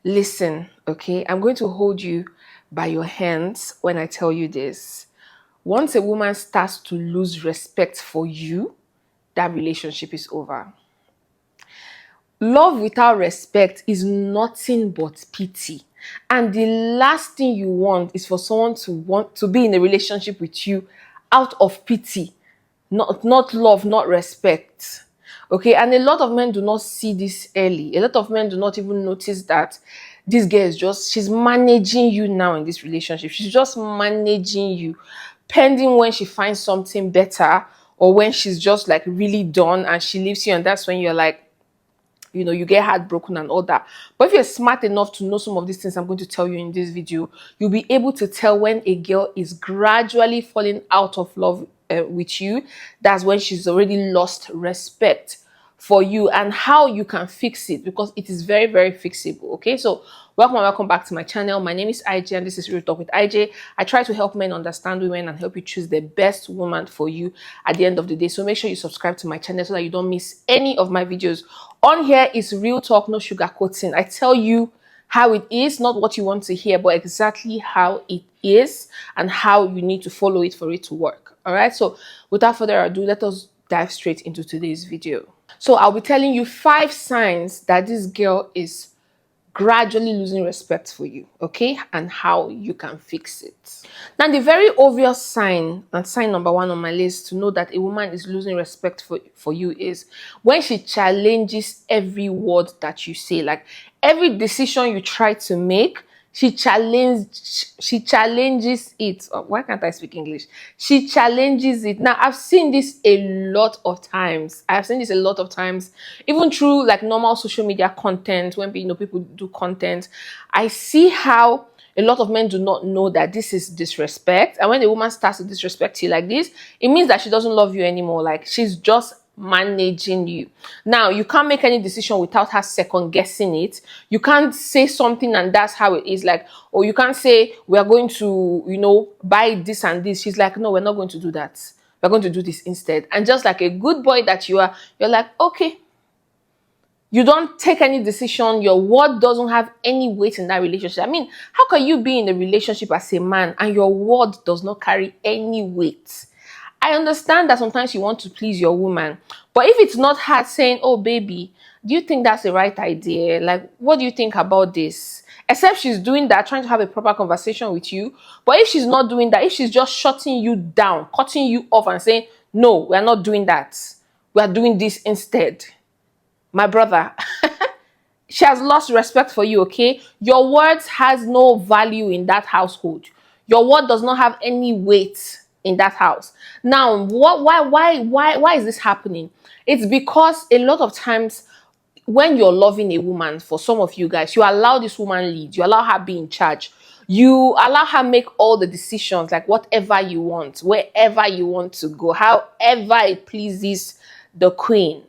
Listen, okay? I'm going to hold you by your hands when I tell you this. Once a woman starts to lose respect for you, that relationship is over. Love without respect is nothing but pity. And the last thing you want is for someone to want to be in a relationship with you out of pity, not love, not respect. Okay, and a lot of men do not see this early. A lot of men do not even notice that this girl is just, she's managing you now in this relationship. She's just managing you, pending when she finds something better or when she's just like really done and she leaves you, and that's when you're like, you get heartbroken and all that. But if you're smart enough to know some of these things I'm going to tell you in this video, you'll be able to tell when a girl is gradually falling out of love with you. That's when she's already lost respect for you, and how you can fix it, because it is very, very fixable. Okay, so welcome back to my channel. My name is IJ and this is Real Talk with IJ. I try to help men understand women and help you choose the best woman for you at the end of the day. So make sure you subscribe to my channel so that you don't miss any of my videos. On here is real talk, no sugarcoating. I tell you how it is, not what you want to hear, but exactly how it is and how you need to follow it for it to work. All right, so without further ado, let us dive straight into today's video. So I'll be telling you 5 signs that this girl is gradually losing respect for you, okay, and how you can fix it. Now, the very obvious sign, and sign number 1 on my list to know that a woman is losing respect for you, is when she challenges every word that you say. Like every decision you try to make, she challenges it. Oh, why can't I speak English? She challenges it. Now, I've seen this a lot of times. Even through like normal social media content. When people do content, I see how a lot of men do not know that this is disrespect. And when a woman starts to disrespect you like this, it means that she doesn't love you anymore. Like she's just managing you. Now, you can't make any decision without her second guessing it. You can't say something and that's how it is. Like, or you can't say, we are going to, buy this and this. She's like, no, we're not going to do that. We're going to do this instead. And just like a good boy that you are, you're like, okay. You don't take any decision. Your word doesn't have any weight in that relationship. I mean, how can you be in a relationship as a man and your word does not carry any weight? I understand that sometimes you want to please your woman, but if it's not her saying, oh, baby, do you think that's the right idea? Like, what do you think about this? Except she's doing that, trying to have a proper conversation with you. But if she's not doing that, if she's just shutting you down, cutting you off and saying, no, we're not doing that. We're doing this instead. My brother, she has lost respect for you, okay? Your words has no value in that household. Your word does not have any weight in that house. Now, why is this happening? It's because a lot of times when you're loving a woman, for some of you guys, you allow this woman lead. You allow her be in charge. You allow her make all the decisions, like whatever you want, wherever you want to go, however it pleases the queen.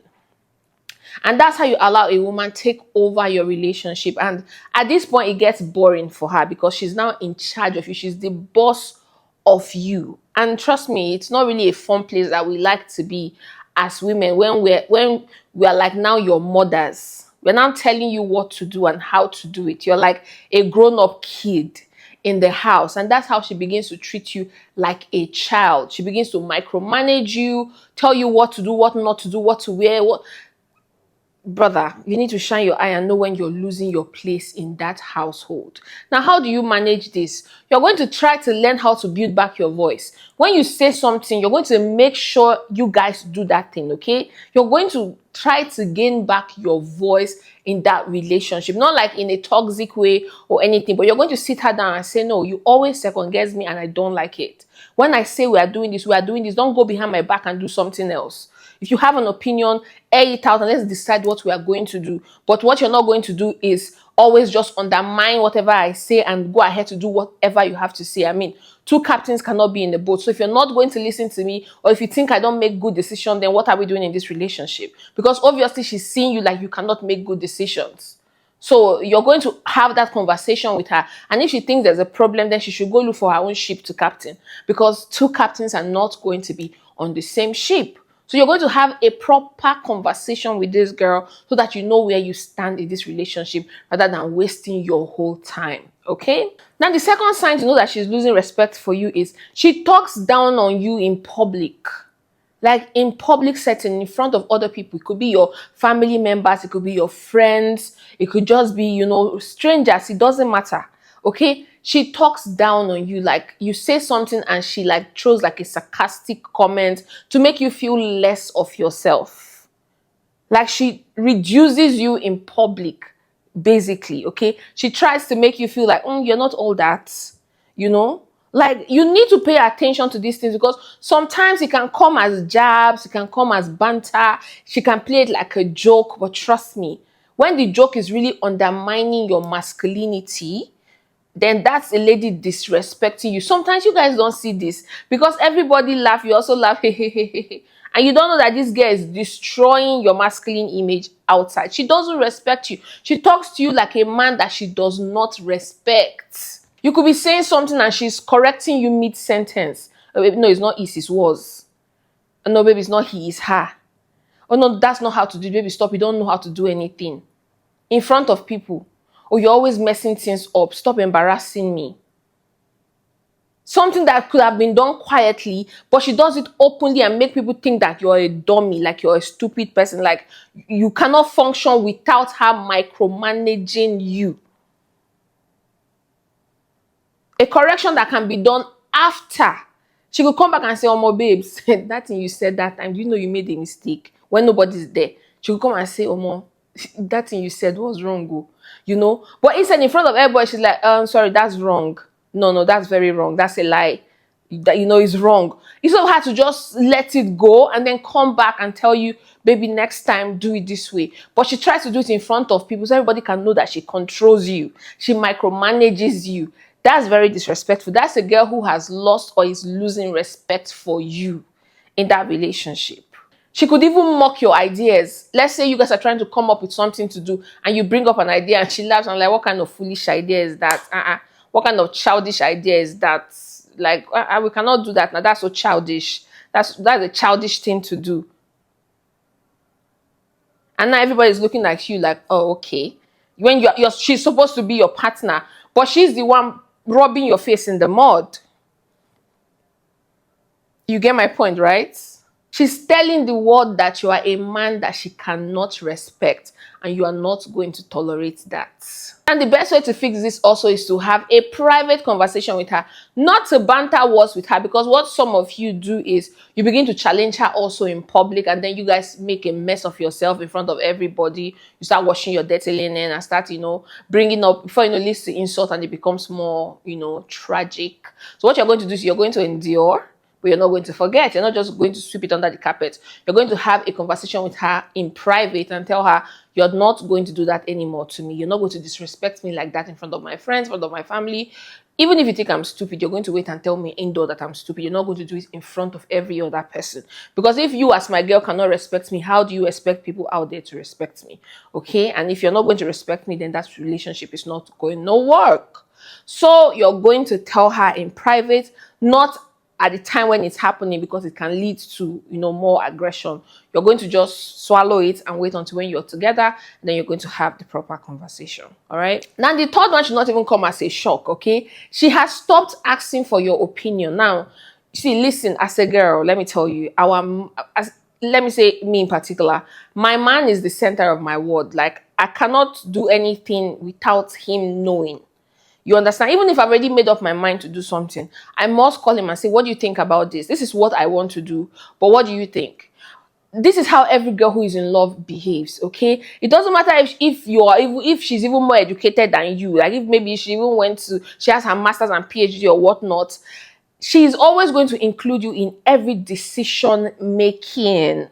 And that's how you allow a woman take over your relationship. And at this point, it gets boring for her because she's now in charge of you. She's the boss of you. And trust me, it's not really a fun place that we like to be as women when we're like now your mothers. We're now telling you what to do and how to do it. You're like a grown-up kid in the house, and that's how she begins to treat you like a child. She begins to micromanage you, tell you what to do, what not to do, what to wear, what. Brother, you need to shine your eye and know when you're losing your place in that household. Now, how do you manage this? You're going to try to learn how to build back your voice. When you say something, you're going to make sure you guys do that thing, okay? You're going to try to gain back your voice in that relationship. Not like in a toxic way or anything, but you're going to sit her down and say, no, you always second guess me and I don't like it. When I say we are doing this, don't go behind my back and do something else. If you have an opinion, air it out and let's decide what we are going to do. But what you're not going to do is always just undermine whatever I say and go ahead to do whatever you have to say. I mean, 2 captains cannot be in the boat. So if you're not going to listen to me, or if you think I don't make good decisions, then what are we doing in this relationship? Because obviously she's seeing you like you cannot make good decisions. So you're going to have that conversation with her. And if she thinks there's a problem, then she should go look for her own ship to captain. Because 2 captains are not going to be on the same ship. So you're going to have a proper conversation with this girl so that you know where you stand in this relationship rather than wasting your whole time. Okay? Now, the second sign to know that she's losing respect for you is she talks down on you in public. Like in public setting, in front of other people. It could be your family members, it could be your friends, it could just be, strangers. It doesn't matter. Okay? She talks down on you. Like you say something and she like throws like a sarcastic comment to make you feel less of yourself. Like she reduces you in public, basically. Okay? She tries to make you feel like, you're not all that, you know? Like, you need to pay attention to these things because sometimes it can come as jabs, it can come as banter, she can play it like a joke, but trust me, when the joke is really undermining your masculinity, then that's a lady disrespecting you. Sometimes you guys don't see this because everybody laugh, you also laugh, and you don't know that this girl is destroying your masculine image outside. She doesn't respect you. She talks to you like a man that she does not respect. You could be saying something and she's correcting you mid-sentence. Oh, baby, no, it's not is, it's was. Oh, no, baby, it's not he, it's her. Oh, no, that's not how to do it. Baby, stop. You don't know how to do anything. In front of people. Or you're always messing things up. Stop embarrassing me. Something that could have been done quietly, but she does it openly and make people think that you're a dummy, like you're a stupid person, like you cannot function without her micromanaging you. A correction that can be done after. She could come back and say, "Oh, my babes, that thing you said that time, do you know you made a mistake?" When nobody's there. She could come and say, "Oh, mom, that thing you said was wrong." But instead, in front of everybody, she's like, sorry, that's wrong. No, that's very wrong. That's a lie. That is wrong. Instead of her to just let it go and then come back and tell you, baby, next time do it this way. But she tries to do it in front of people so everybody can know that she controls you. She micromanages you. That's very disrespectful. That's a girl who has lost or is losing respect for you in that relationship. She could even mock your ideas. Let's say you guys are trying to come up with something to do and you bring up an idea and she laughs and like, what kind of foolish idea is that? What kind of childish idea is that? Like, we cannot do that now. That's so childish. That's a childish thing to do. And now everybody's looking at you like, oh, okay. When she's supposed to be your partner, but she's the one rubbing your face in the mud. You get my point, right? She's telling the world that you are a man that she cannot respect and you are not going to tolerate that. And the best way to fix this also is to have a private conversation with her, not to banter words with her, because what some of you do is you begin to challenge her also in public and then you guys make a mess of yourself in front of everybody. You start washing your dirty linen and start, bringing up, before leads to insult and it becomes more, tragic. So what you're going to do is you're going to endure. But you're not going to forget. You're not just going to sweep it under the carpet. You're going to have a conversation with her in private and tell her, you're not going to do that anymore to me. You're not going to disrespect me like that in front of my friends, in front of my family. Even if you think I'm stupid, you're going to wait and tell me indoor that I'm stupid. You're not going to do it in front of every other person. Because if you as my girl cannot respect me, how do you expect people out there to respect me? Okay? And if you're not going to respect me, then that relationship is not going to work. So you're going to tell her in private, not at the time when it's happening, because it can lead to more aggression. You're going to just swallow it and wait until when you're together, and then you're going to have the proper conversation. All right. Now the third one should not even come as a shock. Okay, she has stopped asking for your opinion. Now, see, listen, as a girl, let me tell you, let me say me in particular, my man is the center of my world. Like, I cannot do anything without him knowing. You understand? Even if I've already made up my mind to do something, I must call him and say, what do you think about this? This is what I want to do, but what do you think? This is how every girl who is in love behaves, okay? It doesn't matter if she's even more educated than you. Like, if maybe she has her master's and PhD or whatnot, she is always going to include you in every decision making.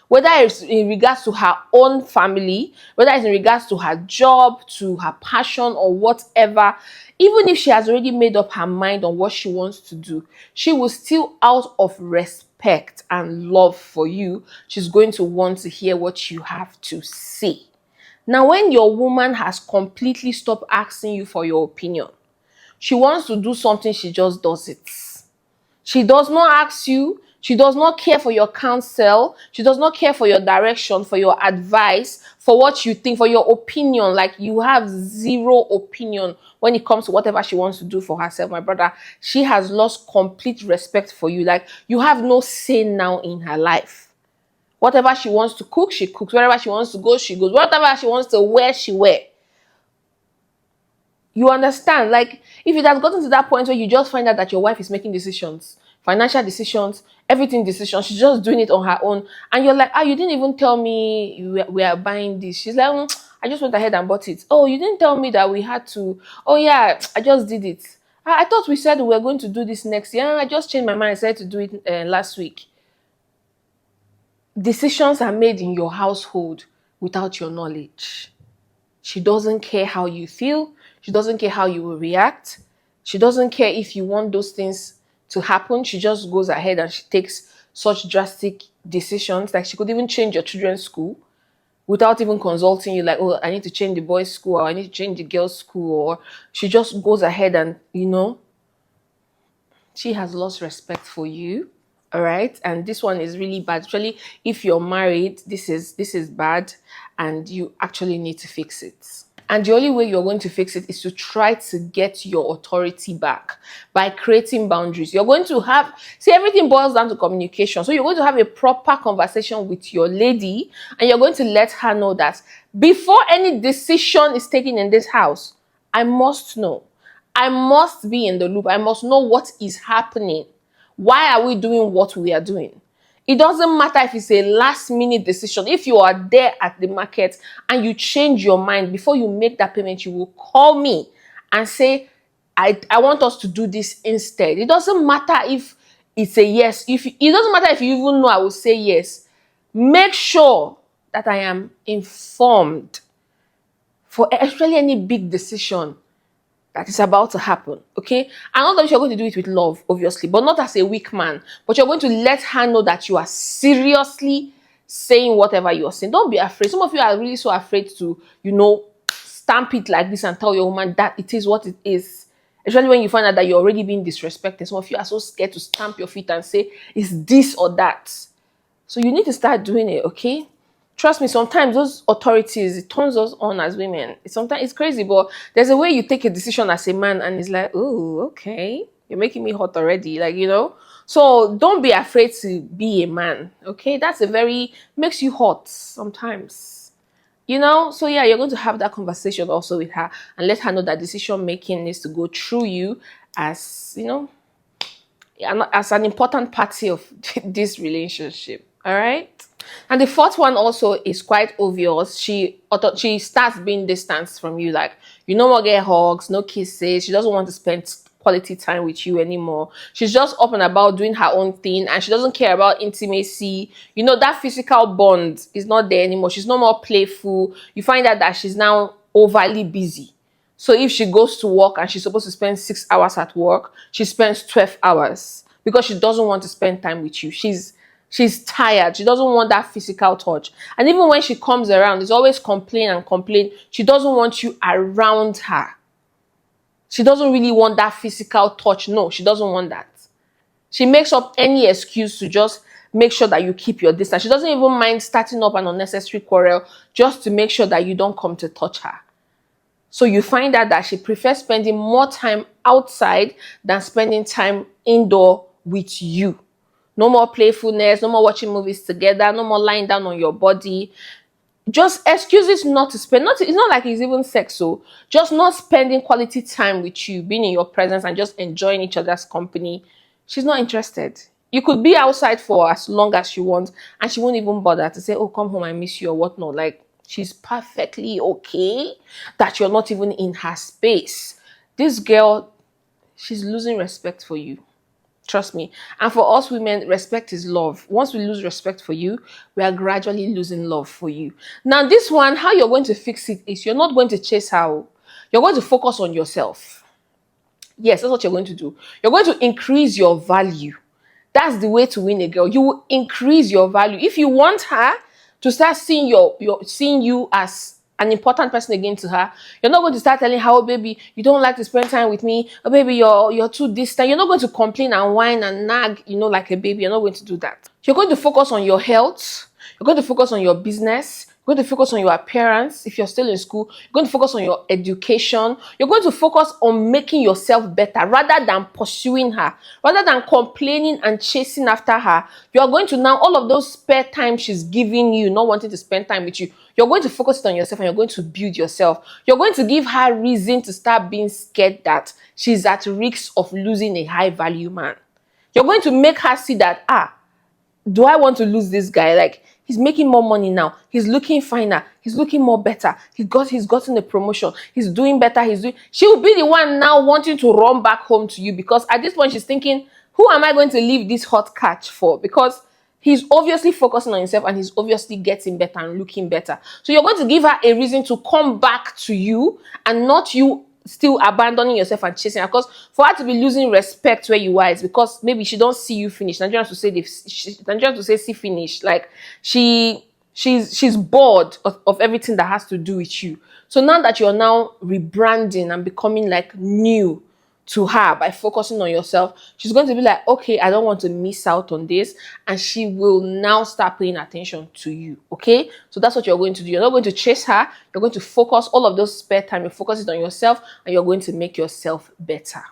Whether it's in regards to her own family, whether it's in regards to her job, to her passion or whatever, even if she has already made up her mind on what she wants to do, she will still, out of respect and love for you, she's going to want to hear what you have to say. Now, when your woman has completely stopped asking you for your opinion, she wants to do something, she just does it. She does not ask you. She does not care for your counsel. She does not care for your direction, for your advice, for what you think, for your opinion. Like, you have zero opinion when it comes to whatever she wants to do for herself, my brother. She has lost complete respect for you. Like, you have no say now in her life. Whatever she wants to cook, she cooks. Wherever she wants to go, she goes. Whatever she wants to wear, she wear. You understand? Like, if it has gotten to that point where you just find out that your wife is making decisions, financial decisions, everything decisions, she's just doing it on her own, and you're like, you didn't even tell me we are buying this. She's like, I just went ahead and bought it. Oh, you didn't tell me that we had to. Oh yeah, I just did it. I thought we said we were going to do this next year. I just changed my mind. I said to do it last week. Decisions are made in your household without your knowledge. She doesn't care how you feel. She doesn't care how you will react. She doesn't care if you want those things to happen. She just goes ahead and she takes such drastic decisions. Like, she could even change your children's school without even consulting you. Like, oh, I need to change the boys' school, or I need to change the girls' school. Or she just goes ahead and, she has lost respect for you. All right, and this one is really bad. Actually, if you're married, this is bad, and you actually need to fix it. And the only way you're going to fix it is to try to get your authority back by creating boundaries. You're going to everything boils down to communication. So you're going to have a proper conversation with your lady, and you're going to let her know that before any decision is taken in this house, I must know. I must be in the loop. I must know what is happening. Why are we doing what we are doing? It doesn't matter if it's a last minute decision. If you are there at the market and you change your mind before you make that payment, you will call me and say, I want us to do this instead. It doesn't matter if it's a yes. It doesn't matter if you even know I will say yes. Make sure that I am informed for especially any big decision that is about to happen, okay? I know that you're going to do it with love, obviously, but not as a weak man. But you're going to let her know that you are seriously saying whatever you're saying. Don't be afraid. Some of you are really so afraid to, stamp it like this and tell your woman that it is what it is. Especially when you find out that you're already being disrespected. Some of you are so scared to stamp your feet and say, it's this or that. So you need to start doing it, okay? Trust me, sometimes those authorities, it turns us on as women. Sometimes it's crazy, but there's a way you take a decision as a man and it's like, oh, okay, you're making me hot already, So don't be afraid to be a man, okay? Makes you hot sometimes, So yeah, you're going to have that conversation also with her and let her know that decision making needs to go through you as, as an important party of this relationship, all right? And the fourth one also is quite obvious. She starts being distanced from you. Like, you no more get hugs, no kisses. She doesn't want to spend quality time with you anymore. She's just up and about doing her own thing, and she doesn't care about intimacy. That physical bond is not there anymore. She's no more playful. You find out that she's now overly busy. So if she goes to work and she's supposed to spend 6 hours at work, she spends 12 hours because she doesn't want to spend time with you. She's tired. She doesn't want that physical touch. And even when she comes around, it's always complain and complain. She doesn't want you around her. She doesn't really want that physical touch. No, she doesn't want that. She makes up any excuse to just make sure that you keep your distance. She doesn't even mind starting up an unnecessary quarrel just to make sure that you don't come to touch her. So you find out that she prefers spending more time outside than spending time indoor with you. No more playfulness, no more watching movies together, no more lying down on your body. Just excuses not to spend. It's not like it's even sex, so just not spending quality time with you, being in your presence and just enjoying each other's company. She's not interested. You could be outside for as long as you want, and she won't even bother to say, oh, come home, I miss you or whatnot. Like, she's perfectly okay that you're not even in her space. This girl, she's losing respect for you. Trust me. And for us women, respect is love. Once we lose respect for you, we are gradually losing love for you. Now, this one, how you're going to fix it is you're not going to chase her. You're going to focus on yourself. Yes, that's what you're going to do. You're going to increase your value. That's the way to win a girl. You will increase your value. If you want her to start seeing seeing you as an important person again to her. You're not going to start telling her, oh baby, you don't like to spend time with me. Oh baby, you're too distant. You're not going to complain and whine and nag, like a baby. You're not going to do that. You're going to focus on your health. You're going to focus on your business. You're going to focus on your appearance if you're still in school. You're going to focus on your education. You're going to focus on making yourself better rather than pursuing her, rather than complaining and chasing after her. You are going to now, all of those spare time she's giving you, not wanting to spend time with you, you're going to focus it on yourself and you're going to build yourself. You're going to give her reason to start being scared that she's at risk of losing a high value man. You're going to make her see that, do I want to lose this guy? Like, he's making more money now. He's looking finer. He's looking more better. He's gotten a promotion. He's doing better. She will be the one now wanting to run back home to you, because at this point she's thinking, who am I going to leave this hot catch for? Because he's obviously focusing on himself and he's obviously getting better and looking better. So you're going to give her a reason to come back to you, and not you still abandoning yourself and chasing her. Because for her to be losing respect where you are, is because maybe she don't see you finish. Nigerians to say see finish. Like, she's bored of everything that has to do with you. So now that you're now rebranding and becoming like new to her by focusing on yourself, she's going to be like, okay, I don't want to miss out on this, and she will now start paying attention to you. Okay, so that's what you're going to do. You're not going to chase her. You're going to focus all of those spare time. You focus it on yourself, and you're going to make yourself better.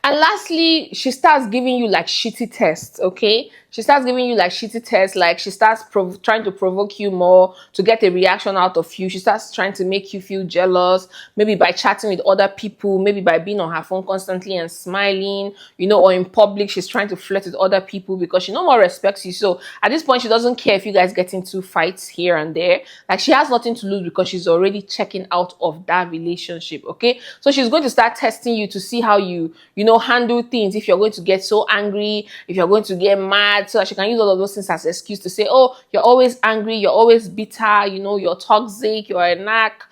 And lastly, she starts giving you like shitty tests. Okay, she starts giving you like shitty tests. Like, she starts trying to provoke you more to get a reaction out of you. She starts trying to make you feel jealous, maybe by chatting with other people, maybe by being on her phone constantly and smiling, or in public she's trying to flirt with other people because she no more respects you. So at this point, she doesn't care if you guys get into fights here and there. Like, she has nothing to lose because she's already checking out of that relationship. Okay, so she's going to start testing you to see how you handle things. If you're going to get so angry, if you're going to get mad, so that she can use all of those things as an excuse to say, oh, you're always angry, you're always bitter, you're toxic, you're a knack.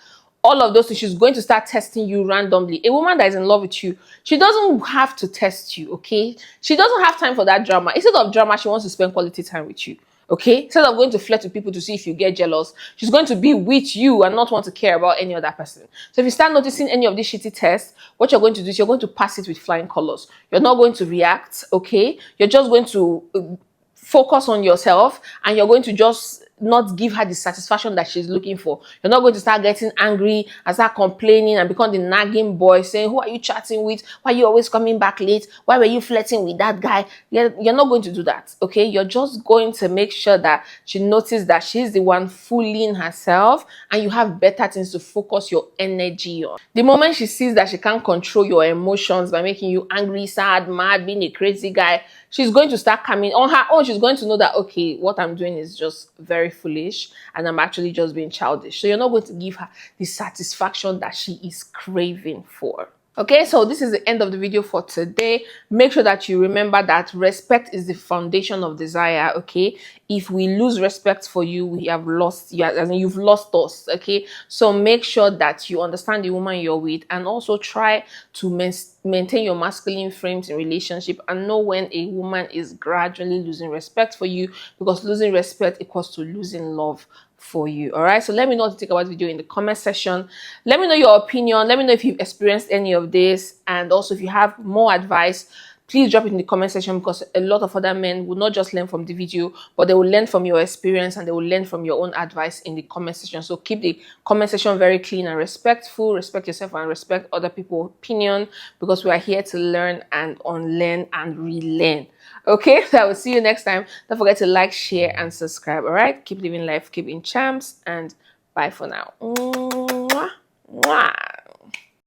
All of those things, she's going to start testing you randomly. A woman that is in love with you, she doesn't have to test you, okay? She doesn't have time for that drama. Instead of drama, she wants to spend quality time with you. Okay, instead of going to flirt with people to see if you get jealous, she's going to be with you and not want to care about any other person. So if you start noticing any of these shitty tests, what you're going to do is you're going to pass it with flying colors. You're not going to react, okay? You're just going to focus on yourself, and you're going to just not give her the satisfaction that she's looking for. You're not going to start getting angry and start complaining and become the nagging boy saying, who are you chatting with? Why are you always coming back late? Why were you flirting with that guy? You're not going to do that, okay? You're just going to make sure that she notices that she's the one fooling herself, and you have better things to focus your energy on. The moment she sees that she can't control your emotions by making you angry, sad, mad, being a crazy guy, she's going to start coming on her own. She's going to know that, okay, what I'm doing is just very foolish and I'm actually just being childish. So you're not going to give her the satisfaction that she is craving for. Okay, so this is the end of the video for today. Make sure that you remember that respect is the foundation of desire, okay? If we lose respect for you, we have lost you, as in you've lost us, okay? So make sure that you understand the woman you're with, and also try to maintain your masculine frames in relationship, and know when a woman is gradually losing respect for you, because losing respect equals to losing love for you. All right, so let me know what you think about the video in the comment section. Let me know your opinion. Let me know if you've experienced any of this, and also if you have more advice, please drop it in the comment section, because a lot of other men will not just learn from the video, but they will learn from your experience, and they will learn from your own advice in the comment section. So keep the comment section very clean and respectful. Respect yourself and respect other people's opinion, because we are here to learn and unlearn and relearn. Okay, so I will see you next time. Don't forget to like, share, and subscribe. All right, keep living life, keep in champs, and bye for now. Mwah, mwah.